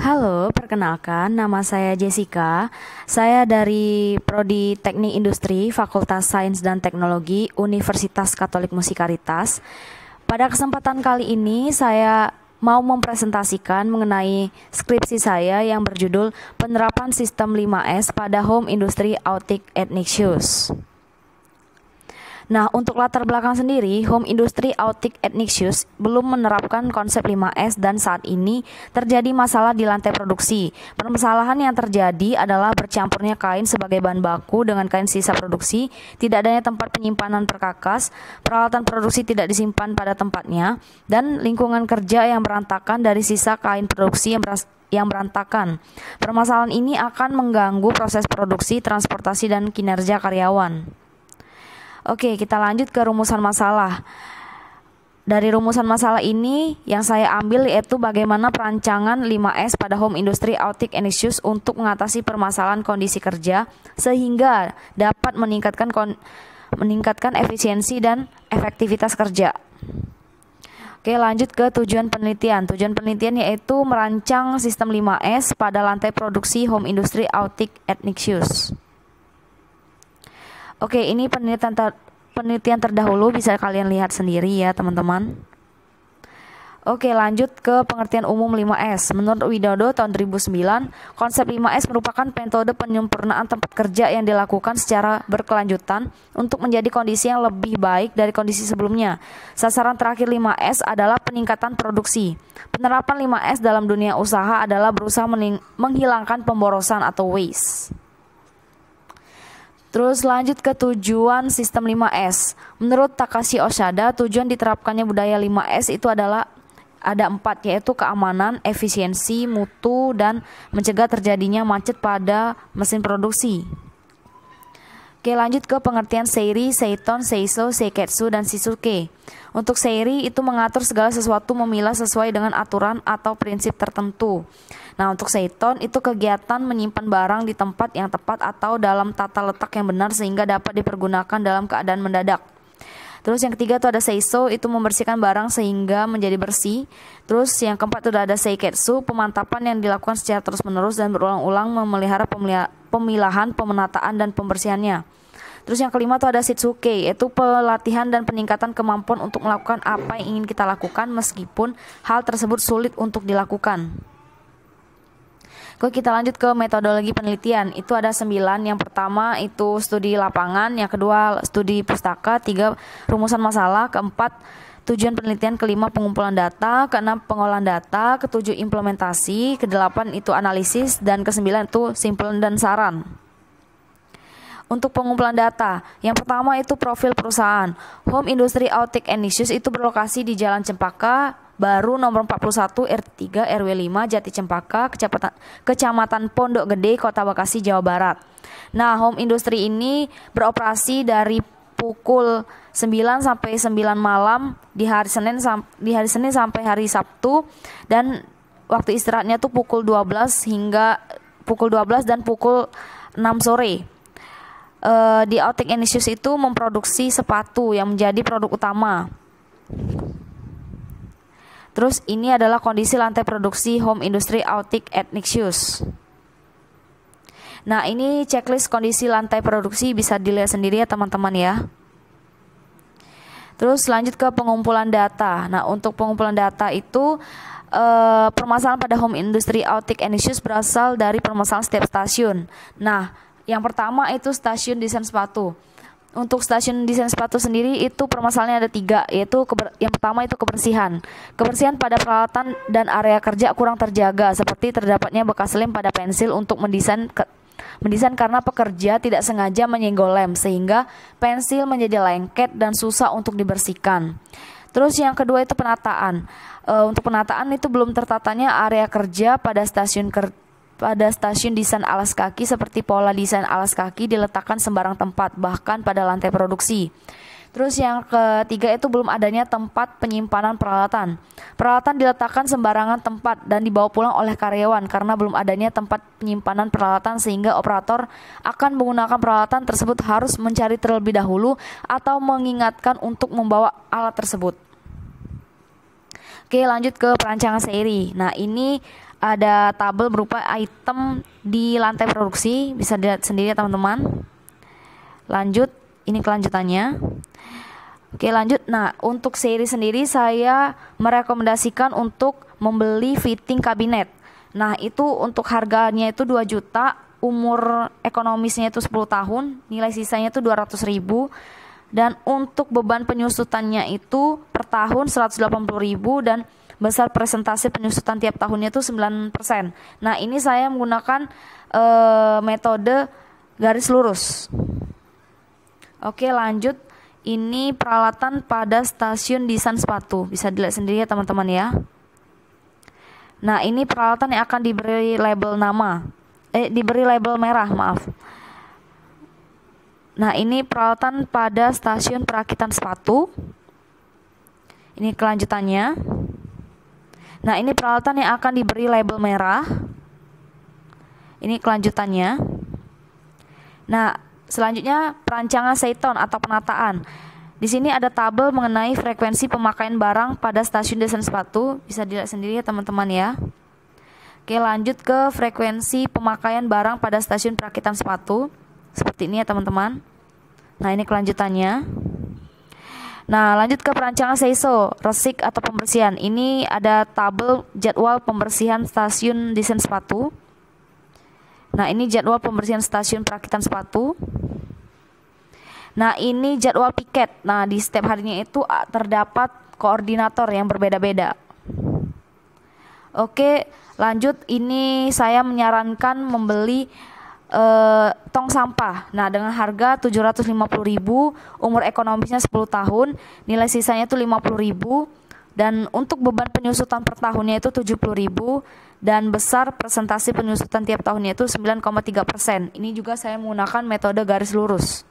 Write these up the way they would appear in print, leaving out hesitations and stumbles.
Halo, perkenalkan nama saya Jessica. Saya dari Prodi Teknik Industri, Fakultas Sains dan Teknologi, Universitas Katolik Musikaritas. Pada kesempatan kali ini saya mau mempresentasikan mengenai skripsi saya yang berjudul Penerapan Sistem 5S pada Home Industry Autic Ignitius. Nah, untuk latar belakang sendiri, Home Industry Autic Ignitius belum menerapkan konsep 5S dan saat ini terjadi masalah di lantai produksi. Permasalahan yang terjadi adalah bercampurnya kain sebagai bahan baku dengan kain sisa produksi, tidak adanya tempat penyimpanan perkakas, peralatan produksi tidak disimpan pada tempatnya, dan lingkungan kerja yang berantakan dari sisa kain produksi yang berantakan. Permasalahan ini akan mengganggu proses produksi, transportasi, dan kinerja karyawan. Oke, kita lanjut ke rumusan masalah. Dari rumusan masalah ini yang saya ambil yaitu bagaimana perancangan 5S pada Home Industry Autic Ignitius untuk mengatasi permasalahan kondisi kerja sehingga dapat meningkatkan efisiensi dan efektivitas kerja. Oke, lanjut ke tujuan penelitian. Tujuan penelitian yaitu merancang sistem 5S pada lantai produksi Home Industry Autic Ignitius. Oke, ini penelitian terdahulu, bisa kalian lihat sendiri ya teman-teman. Oke, lanjut ke pengertian umum 5S. Menurut Widodo tahun 2009, konsep 5S merupakan metode penyempurnaan tempat kerja yang dilakukan secara berkelanjutan untuk menjadi kondisi yang lebih baik dari kondisi sebelumnya. Sasaran terakhir 5S adalah peningkatan produksi. Penerapan 5S dalam dunia usaha adalah berusaha menghilangkan pemborosan atau waste. Terus lanjut ke tujuan sistem 5S. Menurut Takashi Oshada, tujuan diterapkannya budaya 5S itu adalah ada 4, yaitu keamanan, efisiensi, mutu, dan mencegah terjadinya macet pada mesin produksi. Oke, lanjut ke pengertian seiri, seiton, seiso, seiketsu, dan shisuke. Untuk seiri itu mengatur segala sesuatu memilah sesuai dengan aturan atau prinsip tertentu. Nah, untuk seiton itu kegiatan menyimpan barang di tempat yang tepat atau dalam tata letak yang benar sehingga dapat dipergunakan dalam keadaan mendadak. Terus yang ketiga itu ada seiso, itu membersihkan barang sehingga menjadi bersih. Terus yang keempat itu ada seiketsu, pemantapan yang dilakukan secara terus-menerus dan berulang-ulang memelihara pemilahan, pemenataan, dan pembersihannya. Terus yang kelima itu ada shitsuke, yaitu pelatihan dan peningkatan kemampuan untuk melakukan apa yang ingin kita lakukan meskipun hal tersebut sulit untuk dilakukan. Oke, kita lanjut ke metodologi penelitian. Itu ada 9. Yang pertama itu studi lapangan, yang kedua studi pustaka, 3 rumusan masalah, keempat tujuan penelitian, kelima pengumpulan data, keenam pengolahan data, ketujuh implementasi, kedelapan itu analisis, dan kesembilan itu simpulan dan saran. Untuk pengumpulan data, yang pertama itu profil perusahaan. Home Industry Autic Ignitius itu berlokasi di Jalan Cempaka Baru nomor 41 RT3 RW 5 Jati Cempaka, Kecamatan Pondok Gede, Kota Bekasi, Jawa Barat. Nah, home industry ini beroperasi dari pukul 9 sampai 9 malam di hari Senin sampai hari Sabtu, dan waktu istirahatnya tuh pukul 12 dan pukul 6 sore. Di Autic Ignitius itu memproduksi sepatu yang menjadi produk utama. Terus ini adalah kondisi lantai produksi Home Industry Autic Ignitius. Nah, ini checklist kondisi lantai produksi, bisa dilihat sendiri ya teman-teman ya. Terus lanjut ke pengumpulan data. Nah, untuk pengumpulan data itu permasalahan pada Home Industry Autic Ignitius berasal dari permasalahan setiap stasiun. Nah, yang pertama itu stasiun desain sepatu. Untuk stasiun desain sepatu sendiri itu permasalahannya ada 3, yaitu yang pertama itu kebersihan. Kebersihan pada peralatan dan area kerja kurang terjaga, seperti terdapatnya bekas lem pada pensil untuk mendesain karena pekerja tidak sengaja menyenggol lem sehingga pensil menjadi lengket dan susah untuk dibersihkan. Terus yang kedua itu penataan. Untuk penataan itu belum tertatanya area kerja pada stasiun desain alas kaki, seperti pola desain alas kaki diletakkan sembarang tempat, bahkan pada lantai produksi. Terus yang ketiga itu belum adanya tempat penyimpanan peralatan. Peralatan diletakkan sembarangan tempat dan dibawa pulang oleh karyawan karena belum adanya tempat penyimpanan peralatan, sehingga operator akan menggunakan peralatan tersebut harus mencari terlebih dahulu atau mengingatkan untuk membawa alat tersebut. Oke, lanjut ke perancangan seri. Nah, ini ada tabel berupa item di lantai produksi, bisa dilihat sendiri ya teman-teman. Lanjut, ini kelanjutannya. Oke, lanjut. Nah, untuk seri sendiri saya merekomendasikan untuk membeli fitting kabinet. Nah, itu untuk harganya itu 2 juta, umur ekonomisnya itu 10 tahun, nilai sisanya itu 200.000. Dan untuk beban penyusutannya itu per tahun 180.000 dan besar presentasi penyusutan tiap tahunnya itu 9%. Nah, ini saya menggunakan metode garis lurus. Oke, lanjut. Ini peralatan pada stasiun desain sepatu. Bisa dilihat sendiri ya teman-teman ya. Nah, ini peralatan yang akan diberi label nama. Diberi label merah, maaf. Nah, ini peralatan pada stasiun perakitan sepatu. Ini kelanjutannya. Nah, ini peralatan yang akan diberi label merah. Ini kelanjutannya. Nah, selanjutnya perancangan Seiton atau penataan. Di sini ada tabel mengenai frekuensi pemakaian barang pada stasiun desain sepatu. Bisa dilihat sendiri ya teman-teman ya. Oke, lanjut ke frekuensi pemakaian barang pada stasiun perakitan sepatu. Seperti ini ya teman-teman. Nah, ini kelanjutannya. Nah, lanjut ke perancangan Seiso, resik atau pembersihan. Ini ada tabel jadwal pembersihan stasiun desain sepatu. Nah, ini jadwal pembersihan stasiun perakitan sepatu. Nah, ini jadwal piket. Nah, di setiap harinya itu terdapat koordinator yang berbeda-beda. Oke, lanjut. Ini saya menyarankan membeli tong sampah. Nah, dengan harga 750.000, umur ekonomisnya 10 tahun, nilai sisanya itu 50.000, dan untuk beban penyusutan per tahunnya itu 70.000, dan besar presentasi penyusutan tiap tahunnya itu 9,3%. Ini juga saya menggunakan metode garis lurus.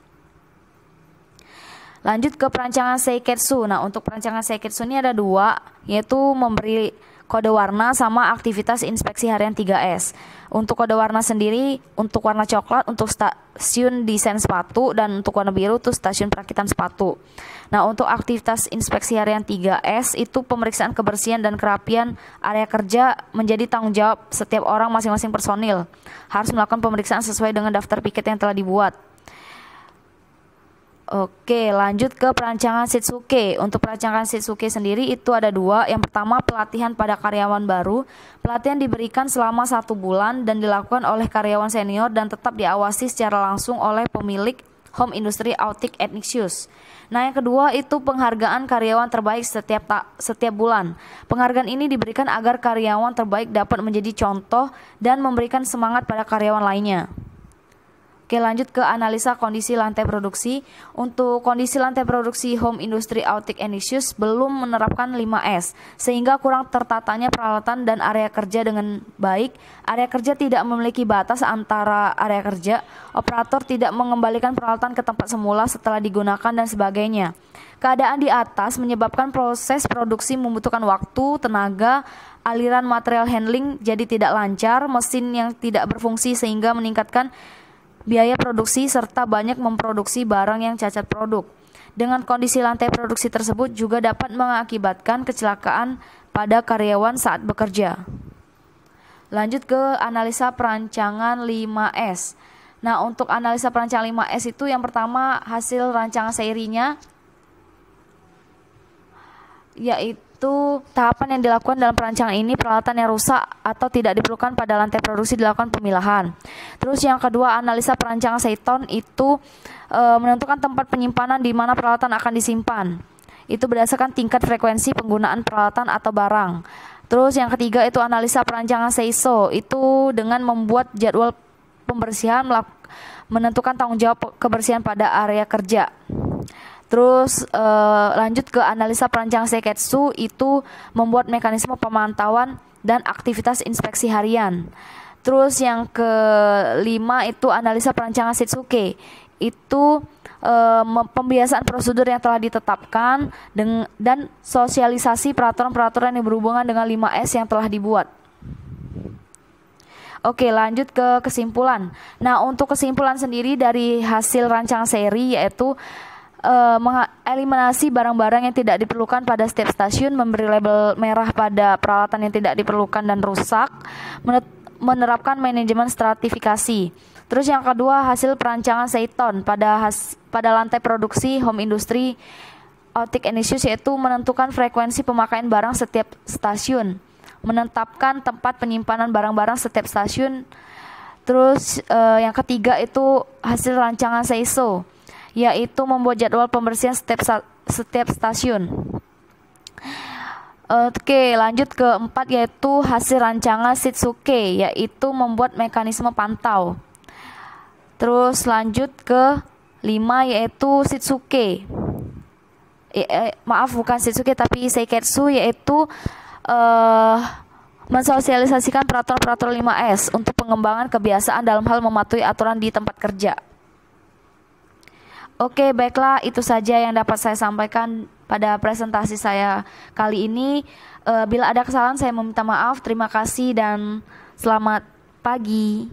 Lanjut ke perancangan Seiketsu. Nah, untuk perancangan Seiketsu ini ada 2, yaitu memberi kode warna sama aktivitas inspeksi harian 3S. Untuk kode warna sendiri, untuk warna coklat untuk stasiun desain sepatu, dan untuk warna biru itu stasiun perakitan sepatu. Nah, untuk aktivitas inspeksi harian 3S itu pemeriksaan kebersihan dan kerapian area kerja menjadi tanggung jawab setiap orang masing-masing personil. Harus melakukan pemeriksaan sesuai dengan daftar piket yang telah dibuat. Oke, lanjut ke perancangan Shitsuke. Untuk perancangan Shitsuke sendiri itu ada 2. Yang pertama, pelatihan pada karyawan baru. Pelatihan diberikan selama 1 bulan dan dilakukan oleh karyawan senior dan tetap diawasi secara langsung oleh pemilik Home Industry Autic Ignitius. Nah, yang kedua itu penghargaan karyawan terbaik setiap bulan. Penghargaan ini diberikan agar karyawan terbaik dapat menjadi contoh dan memberikan semangat pada karyawan lainnya. Oke, lanjut ke analisa kondisi lantai produksi. Untuk kondisi lantai produksi Home Industry Autic Ignitius belum menerapkan 5S, sehingga kurang tertatanya peralatan dan area kerja dengan baik. Area kerja tidak memiliki batas antara area kerja, operator tidak mengembalikan peralatan ke tempat semula setelah digunakan, dan sebagainya. Keadaan di atas menyebabkan proses produksi membutuhkan waktu, tenaga, aliran material handling jadi tidak lancar, mesin yang tidak berfungsi sehingga meningkatkan biaya produksi, serta banyak memproduksi barang yang cacat produk. Dengan kondisi lantai produksi tersebut juga dapat mengakibatkan kecelakaan pada karyawan saat bekerja. Lanjut ke analisa perancangan 5S. Nah, untuk analisa perancangan 5S itu yang pertama hasil rancangan serinya, yaitu tahapan yang dilakukan dalam perancangan ini, peralatan yang rusak atau tidak diperlukan pada lantai produksi dilakukan pemilahan. Terus yang kedua, analisa perancangan Seiton itu menentukan tempat penyimpanan di mana peralatan akan disimpan. Itu berdasarkan tingkat frekuensi penggunaan peralatan atau barang. Terus yang ketiga itu analisa perancangan Seiso, itu dengan membuat jadwal pembersihan, menentukan tanggung jawab kebersihan pada area kerja. Terus lanjut ke analisa perancangan Seiketsu, itu membuat mekanisme pemantauan dan aktivitas inspeksi harian. Terus yang kelima itu analisa perancangan Shitsuke, itu pembiasaan prosedur yang telah ditetapkan dan sosialisasi peraturan-peraturan yang berhubungan dengan 5S yang telah dibuat. Oke, lanjut ke kesimpulan. Nah, untuk kesimpulan sendiri dari hasil rancangan seri, yaitu Eliminasi barang-barang yang tidak diperlukan pada setiap stasiun, memberi label merah pada peralatan yang tidak diperlukan dan rusak, menerapkan manajemen stratifikasi. Terus yang kedua, hasil perancangan Seiton pada lantai produksi home industry Autic and Issues, yaitu menentukan frekuensi pemakaian barang setiap stasiun, menetapkan tempat penyimpanan barang-barang setiap stasiun. Terus yang ketiga itu hasil rancangan Seiso, yaitu membuat jadwal pembersihan setiap stasiun. Oke, lanjut ke 4 yaitu hasil rancangan Shitsuke, yaitu membuat mekanisme pantau. Terus lanjut ke 5 yaitu Shitsuke. Maaf, bukan Shitsuke tapi Seiketsu, yaitu mensosialisasikan peraturan-peraturan 5S untuk pengembangan kebiasaan dalam hal mematuhi aturan di tempat kerja. Oke, baiklah, itu saja yang dapat saya sampaikan pada presentasi saya kali ini. Bila ada kesalahan saya meminta maaf. Terima kasih dan selamat pagi.